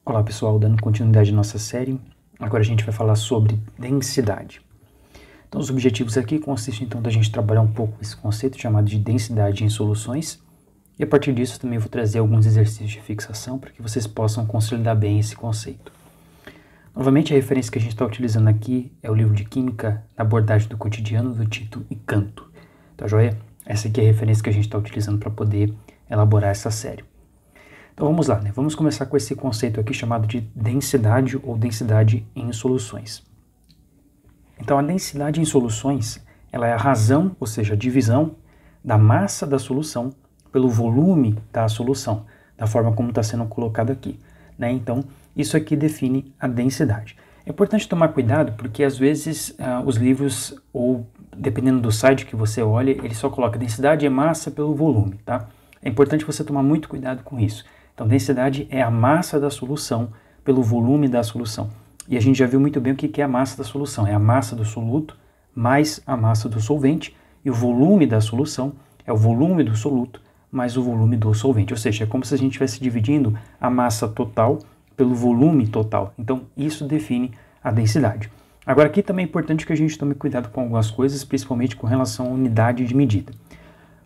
Olá pessoal, dando continuidade à nossa série, agora a gente vai falar sobre densidade. Então os objetivos aqui consistem então da gente trabalhar um pouco esse conceito chamado de densidade em soluções, e a partir disso também vou trazer alguns exercícios de fixação para que vocês possam consolidar bem esse conceito. Novamente a referência que a gente está utilizando aqui é o livro de Química na abordagem do cotidiano do Tito e Canto, tá joia? Essa aqui é a referência que a gente está utilizando para poder elaborar essa série. Então vamos lá, né? Vamos começar com esse conceito aqui chamado de densidade ou densidade em soluções. Então a densidade em soluções, ela é a razão, ou seja, a divisão da massa da solução pelo volume da solução, da forma como está sendo colocado aqui, né? Então isso aqui define a densidade. É importante tomar cuidado porque às vezes os livros, ou dependendo do site que você olha, ele só coloca densidade é massa pelo volume, tá? É importante você tomar muito cuidado com isso. Então, densidade é a massa da solução pelo volume da solução. E a gente já viu muito bem o que é a massa da solução. É a massa do soluto mais a massa do solvente. E o volume da solução é o volume do soluto mais o volume do solvente. Ou seja, é como se a gente estivesse dividindo a massa total pelo volume total. Então, isso define a densidade. Agora, aqui também é importante que a gente tome cuidado com algumas coisas, principalmente com relação à unidade de medida.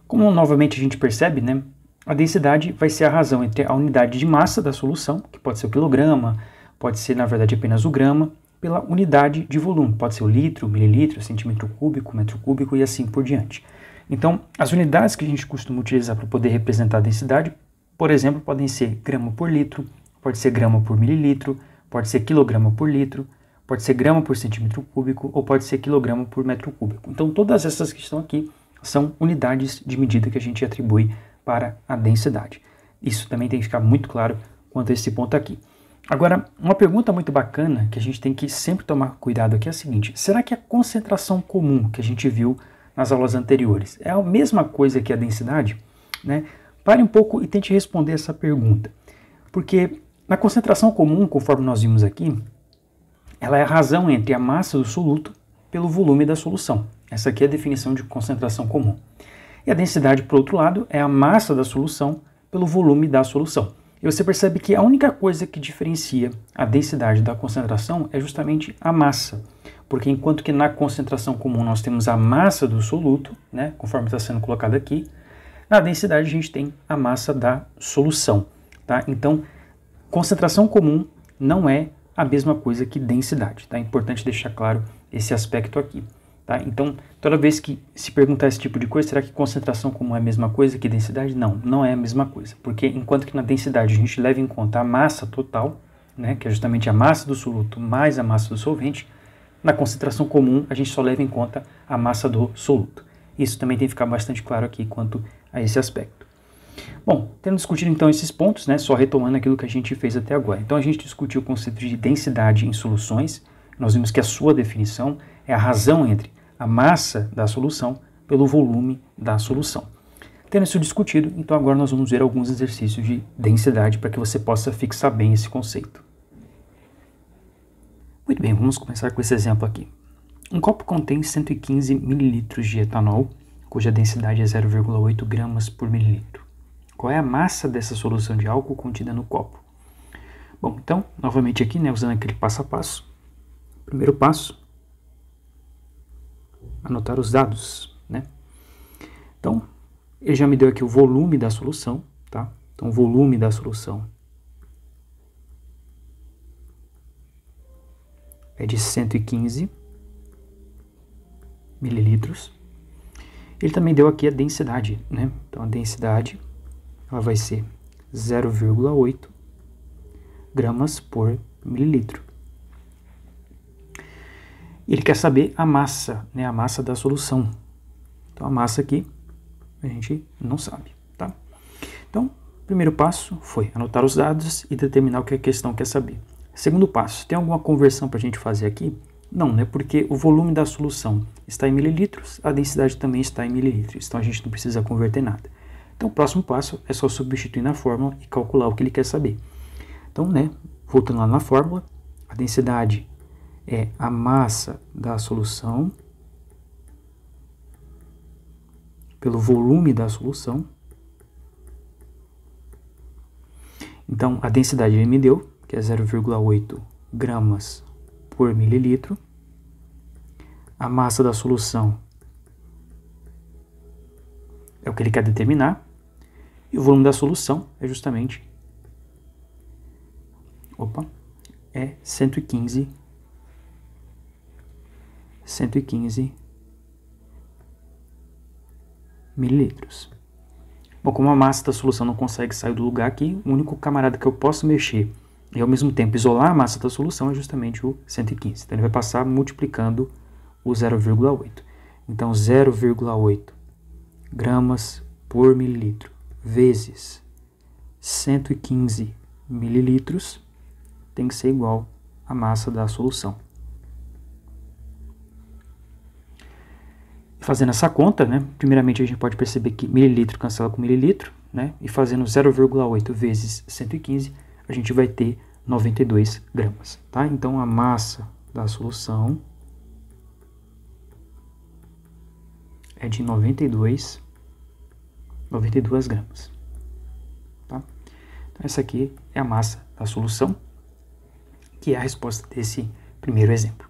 Como novamente a gente percebe, né? A densidade vai ser a razão entre a unidade de massa da solução, que pode ser o quilograma, pode ser, na verdade, apenas o grama, pela unidade de volume, pode ser o litro, mililitro, centímetro cúbico, metro cúbico e assim por diante. Então, as unidades que a gente costuma utilizar para poder representar a densidade, por exemplo, podem ser grama por litro, pode ser grama por mililitro, pode ser quilograma por litro, pode ser grama por centímetro cúbico ou pode ser quilograma por metro cúbico. Então, todas essas que estão aqui são unidades de medida que a gente atribui para a densidade. Isso também tem que ficar muito claro quanto a esse ponto aqui. Agora, uma pergunta muito bacana que a gente tem que sempre tomar cuidado aqui é a seguinte: será que a concentração comum que a gente viu nas aulas anteriores é a mesma coisa que a densidade? Né? Pare um pouco e tente responder essa pergunta. Porque na concentração comum, conforme nós vimos aqui, ela é a razão entre a massa do soluto pelo volume da solução. Essa aqui é a definição de concentração comum. E a densidade, por outro lado, é a massa da solução pelo volume da solução. E você percebe que a única coisa que diferencia a densidade da concentração é justamente a massa. Porque enquanto que na concentração comum nós temos a massa do soluto, né, conforme está sendo colocado aqui, na densidade a gente tem a massa da solução. Tá? Então, concentração comum não é a mesma coisa que densidade. Tá? É importante deixar claro esse aspecto aqui. Tá? Então, toda vez que se perguntar esse tipo de coisa, será que concentração comum é a mesma coisa que densidade? Não, não é a mesma coisa. Porque enquanto que na densidade a gente leva em conta a massa total, né, que é justamente a massa do soluto mais a massa do solvente, na concentração comum a gente só leva em conta a massa do soluto. Isso também tem que ficar bastante claro aqui quanto a esse aspecto. Bom, tendo discutido então esses pontos, né, só retomando aquilo que a gente fez até agora. Então a gente discutiu o conceito de densidade em soluções. Nós vimos que a sua definição é a razão entre a massa da solução pelo volume da solução. Tendo isso discutido, então agora nós vamos ver alguns exercícios de densidade para que você possa fixar bem esse conceito. Muito bem, vamos começar com esse exemplo aqui. Um copo contém 115 ml de etanol, cuja densidade é 0,8 gramas por mililitro. Qual é a massa dessa solução de álcool contida no copo? Bom, então, novamente aqui, né, usando aquele passo a passo. Primeiro passo, anotar os dados, né? Então, ele já me deu aqui o volume da solução, tá? Então, o volume da solução é de 115 mililitros. Ele também deu aqui a densidade, né? Então, a densidade ela vai ser 0,8 gramas por mililitro. Ele quer saber a massa, né, a massa da solução. Então, a massa aqui a gente não sabe, tá? Então, o primeiro passo foi anotar os dados e determinar o que a questão quer saber. Segundo passo, tem alguma conversão para a gente fazer aqui? Não, né, porque o volume da solução está em mililitros, a densidade também está em mililitros, então a gente não precisa converter nada. Então, o próximo passo é só substituir na fórmula e calcular o que ele quer saber. Então, né, voltando lá na fórmula, a densidade é a massa da solução pelo volume da solução. Então, a densidade ele me deu, que é 0,8 gramas por mililitro. A massa da solução é o que ele quer determinar. E o volume da solução é justamente 115 mililitros. Bom, como a massa da solução não consegue sair do lugar aqui, o único camarada que eu posso mexer e ao mesmo tempo isolar a massa da solução é justamente o 115. Então ele vai passar multiplicando o 0,8. Então 0,8 gramas por mililitro vezes 115 mililitros tem que ser igual à massa da solução. Fazendo essa conta, né, primeiramente a gente pode perceber que mililitro cancela com mililitro, né, e fazendo 0,8 vezes 115, a gente vai ter 92 gramas. Tá? Então a massa da solução é de 92 gramas. Tá? Então essa aqui é a massa da solução, que é a resposta desse primeiro exemplo.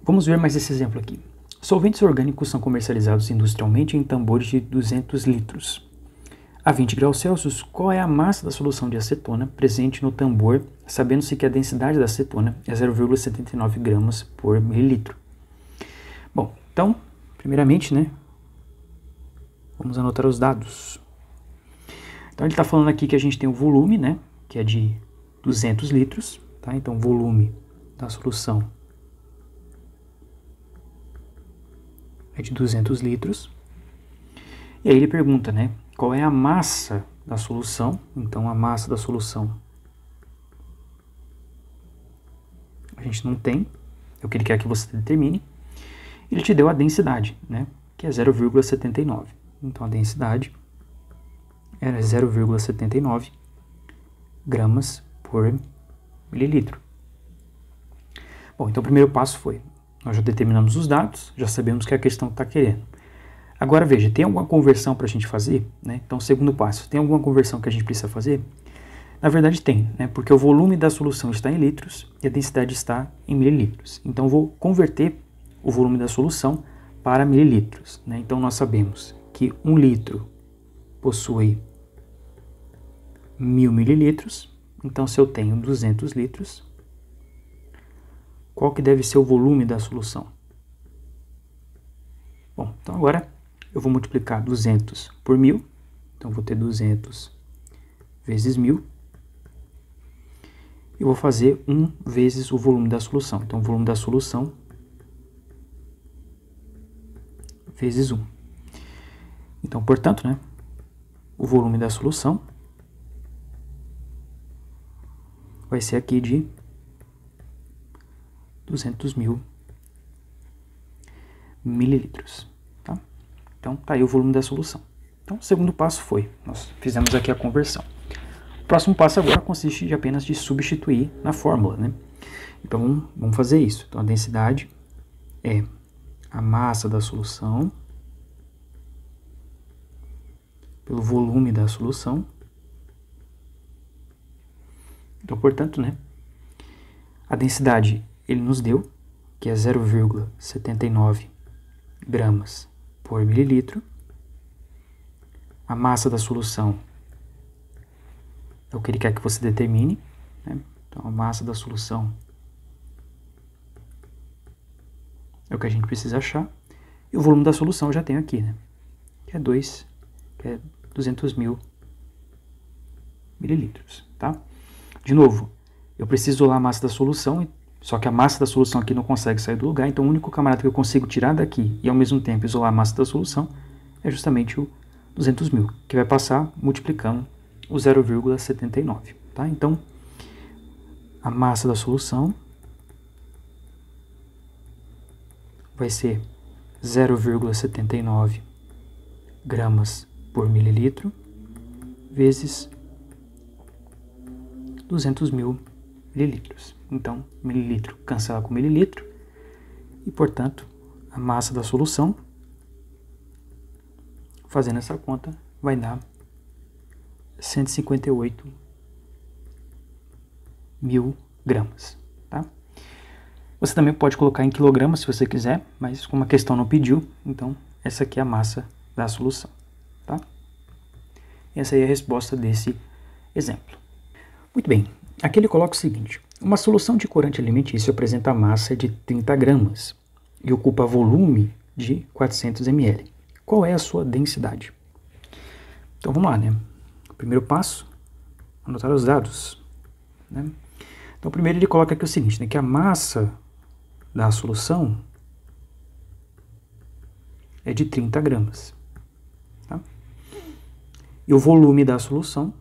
Vamos ver mais esse exemplo aqui. Solventes orgânicos são comercializados industrialmente em tambores de 200 litros. A 20 graus Celsius, qual é a massa da solução de acetona presente no tambor, sabendo-se que a densidade da acetona é 0,79 gramas por mililitro? Bom, então, primeiramente, né, vamos anotar os dados. Então ele está falando aqui que a gente tem o volume, né, que é de 200 litros, tá? Então volume da solução é de 200 litros. E aí ele pergunta, né, qual é a massa da solução? Então a massa da solução a gente não tem, é o que ele quer que você determine. Ele te deu a densidade, né, que é 0,79. Então a densidade era 0,79 gramas por mililitro. Bom, então o primeiro passo foi, nós já determinamos os dados, já sabemos que a questão está querendo. Agora veja, tem alguma conversão para a gente fazer? Né? Então segundo passo, tem alguma conversão que a gente precisa fazer? Na verdade tem, né? Porque o volume da solução está em litros e a densidade está em mililitros. Então eu vou converter o volume da solução para mililitros. Né? Então nós sabemos que 1 litro possui 1000 mililitros. Então se eu tenho 200 litros, qual que deve ser o volume da solução? Bom, então agora eu vou multiplicar 200 por 1000. Então vou ter 200 vezes 1000. E vou fazer 1 vezes o volume da solução. Então o volume da solução vezes 1. Então, portanto, né, o volume da solução vai ser aqui de 200.000 mililitros. Tá? Então, tá aí o volume da solução. Então, o segundo passo foi, nós fizemos aqui a conversão. O próximo passo agora consiste de apenas de substituir na fórmula, né? Então, vamos fazer isso. Então, a densidade é a massa da solução pelo volume da solução. Então, portanto, né, a densidade ele nos deu, que é 0,79 gramas por mililitro. A massa da solução é o que ele quer que você determine, né? Então, a massa da solução é o que a gente precisa achar. E o volume da solução eu já tenho aqui, né? Que é 200.000 mililitros, tá? De novo, eu preciso isolar a massa da solução, só que a massa da solução aqui não consegue sair do lugar, então o único camarada que eu consigo tirar daqui e ao mesmo tempo isolar a massa da solução é justamente o 200.000, que vai passar multiplicando o 0,79, tá? Então, a massa da solução vai ser 0,79 gramas por mililitro vezes 200.000 mililitros. Então, mililitro cancela com mililitro e, portanto, a massa da solução, fazendo essa conta, vai dar 158.000 gramas, tá? Você também pode colocar em quilogramas se você quiser, mas como a questão não pediu, então essa aqui é a massa da solução, tá? Essa aí é a resposta desse exemplo. Muito bem, aqui ele coloca o seguinte: uma solução de corante alimentício apresenta massa de 30 gramas e ocupa volume de 400 ml. Qual é a sua densidade? Então vamos lá, né? O primeiro passo, anotar os dados, né? Então primeiro ele coloca aqui o seguinte, né? Que a massa da solução é de 30 gramas. Tá? E o volume da solução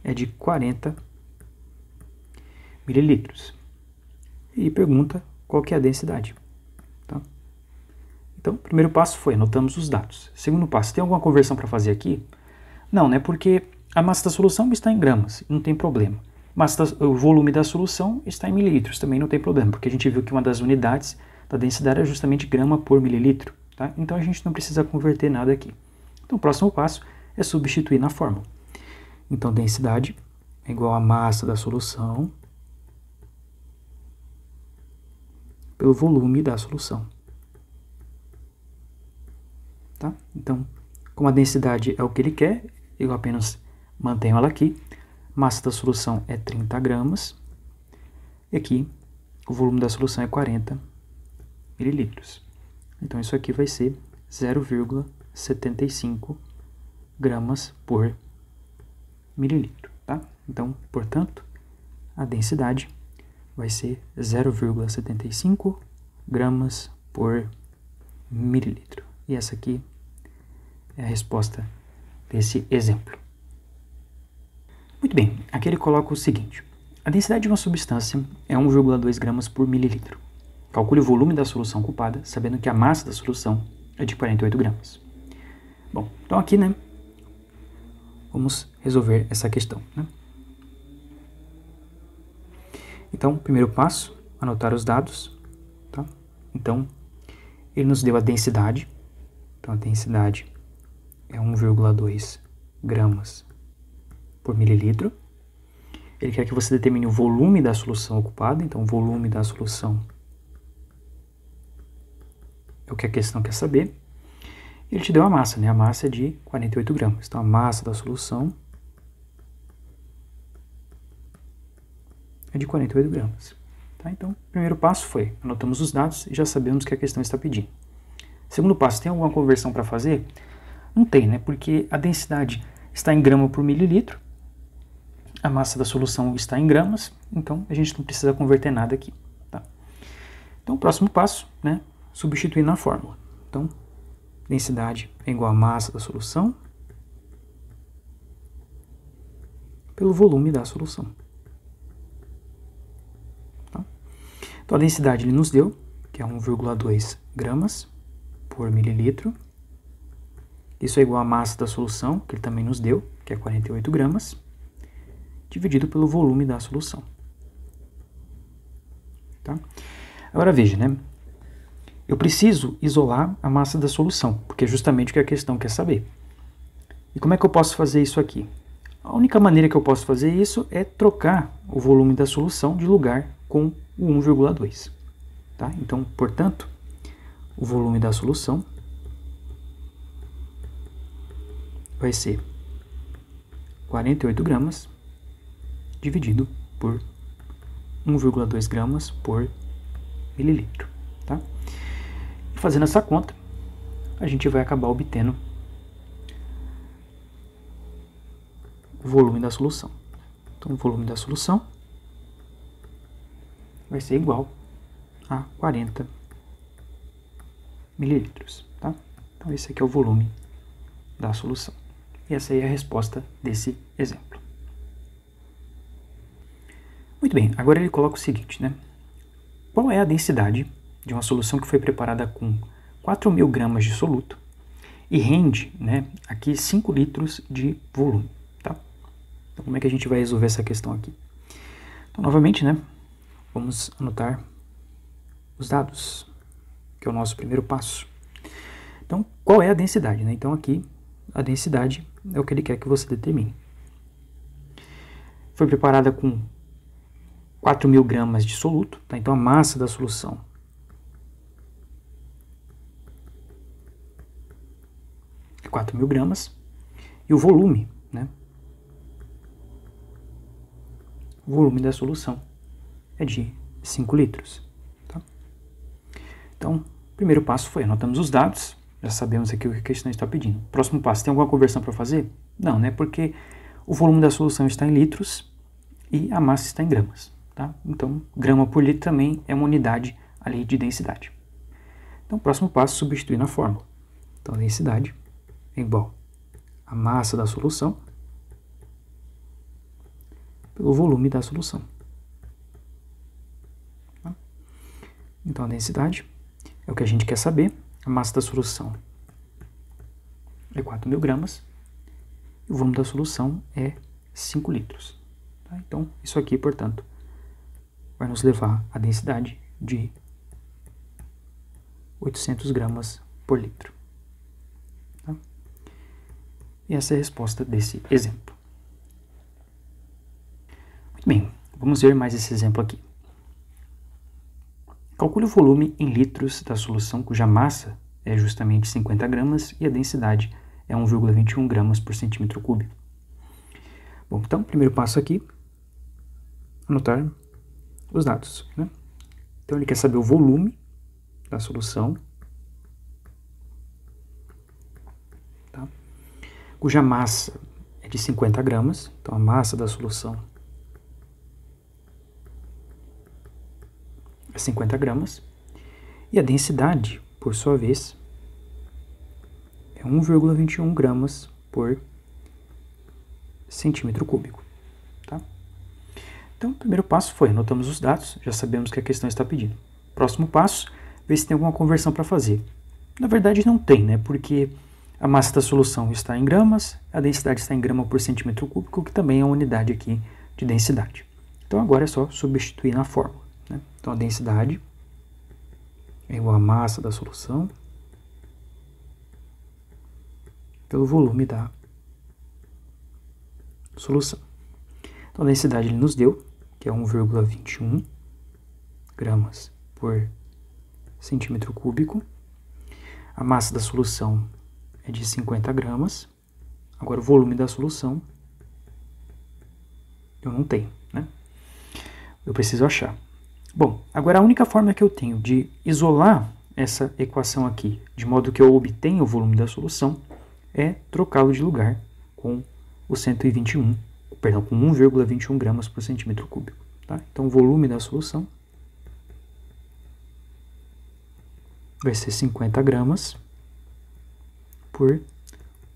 é de 40 mililitros. E pergunta qual que é a densidade. Tá? Então, o primeiro passo foi, anotamos os dados. Segundo passo, tem alguma conversão para fazer aqui? Não, né? Porque a massa da solução está em gramas, não tem problema. Mas o volume da solução está em mililitros, também não tem problema, porque a gente viu que uma das unidades da densidade é justamente grama por mililitro, tá? Então a gente não precisa converter nada aqui. Então o próximo passo é substituir na fórmula. Então densidade é igual a massa da solução pelo volume da solução. Tá? Então, como a densidade é o que ele quer, eu apenas mantenho ela aqui. Massa da solução é 30 gramas. E aqui, o volume da solução é 40 mililitros. Então, isso aqui vai ser 0,75 gramas por mililitro. Tá? Então, portanto, a densidade vai ser 0,75 gramas por mililitro. E essa aqui é a resposta desse exemplo. Muito bem, aqui ele coloca o seguinte: a densidade de uma substância é 1,2 gramas por mililitro. Calcule o volume da solução ocupada, sabendo que a massa da solução é de 48 gramas. Bom, então aqui, né, vamos resolver essa questão, né? Então, primeiro passo, anotar os dados, tá? Então, ele nos deu a densidade. Então, a densidade é 1,2 gramas por mililitro. Ele quer que você determine o volume da solução ocupada. Então, o volume da solução é o que a questão quer saber. Ele te deu a massa, né? A massa é de 48 gramas. Então, a massa da solução é de 48 gramas. Tá? Então, o primeiro passo foi, anotamos os dados e já sabemos que a questão está pedindo. Segundo passo, tem alguma conversão para fazer? Não tem, né? Porque a densidade está em grama por mililitro, a massa da solução está em gramas, então a gente não precisa converter nada aqui. Tá? Então, o próximo passo, né? Substituir na fórmula. Então, densidade é igual a massa da solução pelo volume da solução. Tá? Então, a densidade ele nos deu, que é 1,2 gramas por mililitro. Isso é igual à massa da solução, que ele também nos deu, que é 48 gramas, dividido pelo volume da solução. Tá? Agora veja, né? Eu preciso isolar a massa da solução, porque é justamente o que a questão quer saber. E como é que eu posso fazer isso aqui? A única maneira que eu posso fazer isso é trocar o volume da solução de lugar com o 1,2. Tá? Então, portanto, o volume da solução vai ser 48 gramas dividido por 1,2 gramas por mililitro. Tá? E fazendo essa conta, a gente vai acabar obtendo o volume da solução. Então, o volume da solução vai ser igual a 40 mililitros. Tá? Então, esse aqui é o volume da solução. E essa aí é a resposta desse exemplo. Muito bem, agora ele coloca o seguinte, né? Qual é a densidade de uma solução que foi preparada com 4.000 gramas de soluto e rende, né, aqui 5 litros de volume, tá? Então, como é que a gente vai resolver essa questão aqui? Então, novamente, né, vamos anotar os dados, que é o nosso primeiro passo. Então, qual é a densidade, né? Então, aqui, a densidade é o que ele quer que você determine. foi preparada com 4.000 gramas de soluto, tá? Então a massa da solução é 4.000 gramas e o volume, né? O volume da solução é de 5 litros. Tá? Então, o primeiro passo foi, anotamos os dados, já sabemos aqui o que a questão está pedindo. Próximo passo, tem alguma conversão para fazer? Não, né? Porque o volume da solução está em litros e a massa está em gramas. Tá? Então, grama por litro também é uma unidade ali de densidade. Então, o próximo passo, substituir na fórmula. Então, a densidade é igual a massa da solução pelo volume da solução. Tá? Então, a densidade é o que a gente quer saber. A massa da solução é 4.000 gramas e o volume da solução é 5 litros. Tá? Então, isso aqui, portanto, vai nos levar à densidade de 800 gramas por litro. Tá? E essa é a resposta desse exemplo. Muito bem, vamos ver mais esse exemplo aqui. Calcule o volume em litros da solução cuja massa é justamente 50 gramas e a densidade é 1,21 gramas por centímetro cúbico. Bom, então, primeiro passo aqui, anotar os dados. Né? Então, ele quer saber o volume da solução, tá? Cuja massa é de 50 gramas. Então, a massa da solução é 50 gramas. E a densidade, por sua vez, é 1,21 gramas por centímetro cúbico. Tá? Então, o primeiro passo foi, anotamos os dados, já sabemos que a questão está pedindo. Próximo passo, ver se tem alguma conversão para fazer. Na verdade, não tem, né? Porque a massa da solução está em gramas, a densidade está em grama por centímetro cúbico, que também é uma unidade aqui de densidade. Então, agora é só substituir na fórmula. Né? Então, a densidade é igual à massa da solução pelo volume da solução. Então, a densidade ele nos deu, que é 1,21 gramas por centímetro cúbico. A massa da solução é de 50 gramas. Agora, o volume da solução eu não tenho, né? Eu preciso achar. Bom, agora a única forma que eu tenho de isolar essa equação aqui, de modo que eu obtenha o volume da solução, é trocá-lo de lugar com o 121, perdão, com 1,21 gramas por centímetro cúbico. Tá? Então, o volume da solução vai ser 50 gramas por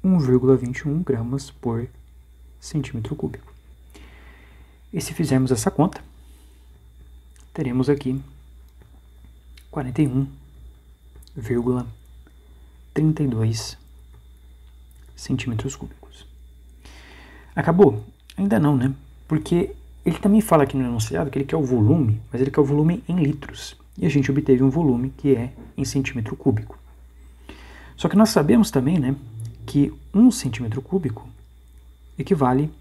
1,21 gramas por centímetro cúbico. E se fizermos essa conta, teremos aqui 41,32 centímetros cúbicos. Acabou? Ainda não, né? Porque ele também fala aqui no enunciado que ele quer o volume, mas ele quer o volume em litros. E a gente obteve um volume que é em centímetro cúbico. Só que nós sabemos também, né, que 1 centímetro cúbico equivale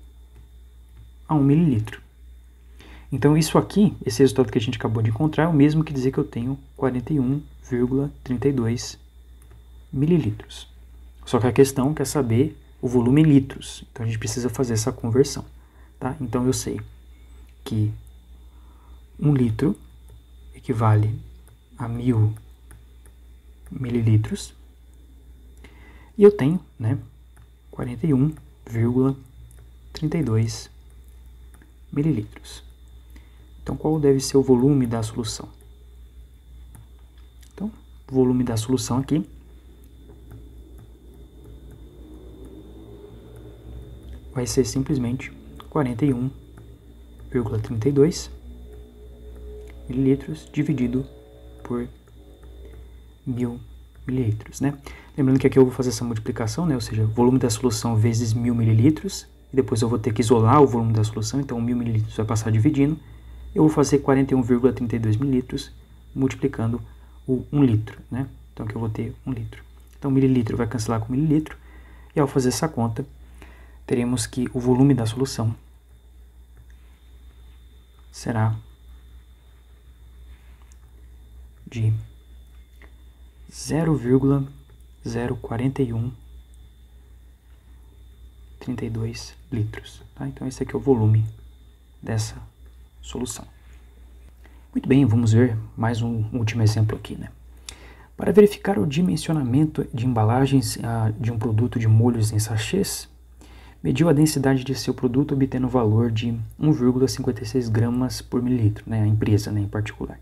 a 1 mililitro. Então isso aqui, esse resultado que a gente acabou de encontrar, é o mesmo que dizer que eu tenho 41,32 mililitros. Só que a questão quer saber o volume em litros. Então a gente precisa fazer essa conversão. Tá? Então eu sei que 1 litro equivale a 1.000 mililitros. E eu tenho, né, 41,32 mililitros. Então, qual deve ser o volume da solução? Então, o volume da solução aqui vai ser simplesmente 41,32 mililitros dividido por 1.000 mililitros, né? Lembrando que aqui eu vou fazer essa multiplicação, né? Ou seja, o volume da solução vezes 1.000 mililitros, e depois eu vou ter que isolar o volume da solução, então 1.000 mililitros vai passar dividindo. Eu vou fazer 41,32 mililitros multiplicando o 1 litro, né? Então aqui eu vou ter 1 litro. Então mililitro vai cancelar com mililitro, e ao fazer essa conta, teremos que o volume da solução será de 0,04132 litros. Tá? Então esse aqui é o volume dessa solução. Muito bem, vamos ver mais um último exemplo aqui, né? Para verificar o dimensionamento de embalagens de um produto de molhos em sachês, mediu a densidade de seu produto obtendo o valor de 1,56 gramas por mililitro, né, a empresa, né, em particular.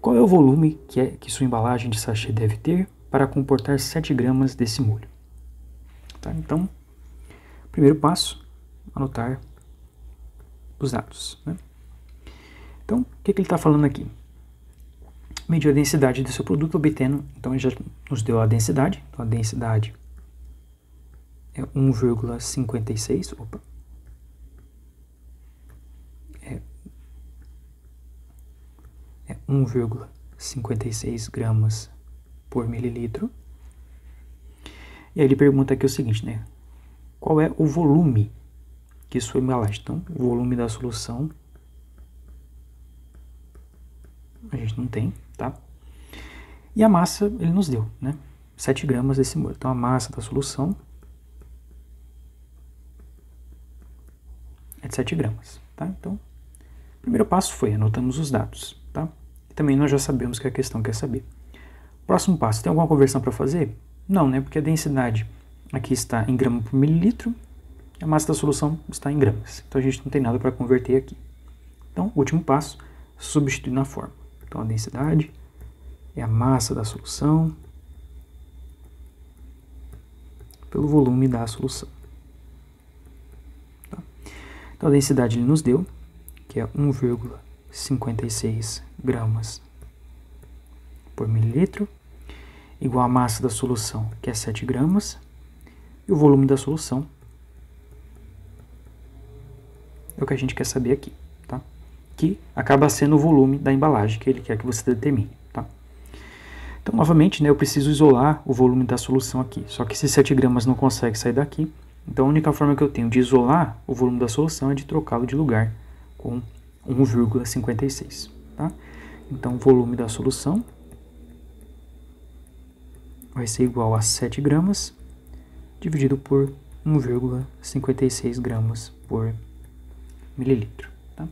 Qual é o volume que sua embalagem de sachê deve ter para comportar 7 gramas desse molho? Tá? Então, primeiro passo, anotar os dados. Né? Então, o que ele está falando aqui? Mediu a densidade do seu produto obtendo, então ele já nos deu a densidade, então a densidade é 1,56, é 1,56 gramas por mililitro. E aí ele pergunta aqui o seguinte, né? Qual é o volume que sua embalagem? Então, o volume da solução a gente não tem, tá? E a massa ele nos deu, né? 7 gramas desse molho. Então, a massa da solução é de 7 gramas, tá? Então, o primeiro passo foi, anotamos os dados, tá? E também nós já sabemos que a questão quer saber. Próximo passo, tem alguma conversão para fazer? Não, né? Porque a densidade aqui está em grama por mililitro, e a massa da solução está em gramas. Então, a gente não tem nada para converter aqui. Então, o último passo, substituir na forma. Então, a densidade é a massa da solução pelo volume da solução. Tá? Então, a densidade ele nos deu, que é 1,56 gramas por mililitro, igual a massa da solução, que é 7 gramas, e o volume da solução é o que a gente quer saber aqui, tá? Que acaba sendo o volume da embalagem que ele quer que você determine, tá? Então, novamente, né, eu preciso isolar o volume da solução aqui, só que esses 7 gramas não consegue sair daqui, então a única forma que eu tenho de isolar o volume da solução é de trocá-lo de lugar com 1,56, tá? Então, o volume da solução vai ser igual a 7 gramas dividido por 1,56 gramas por mililitro. Tá?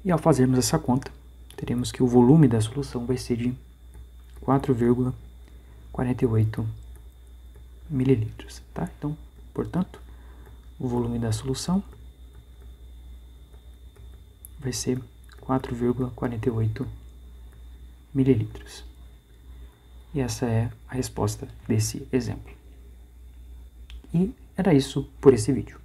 E ao fazermos essa conta, teremos que o volume da solução vai ser de 4,48 mililitros. Tá? Então, portanto, o volume da solução vai ser 4,48 mililitros. E essa é a resposta desse exemplo. E era isso por esse vídeo.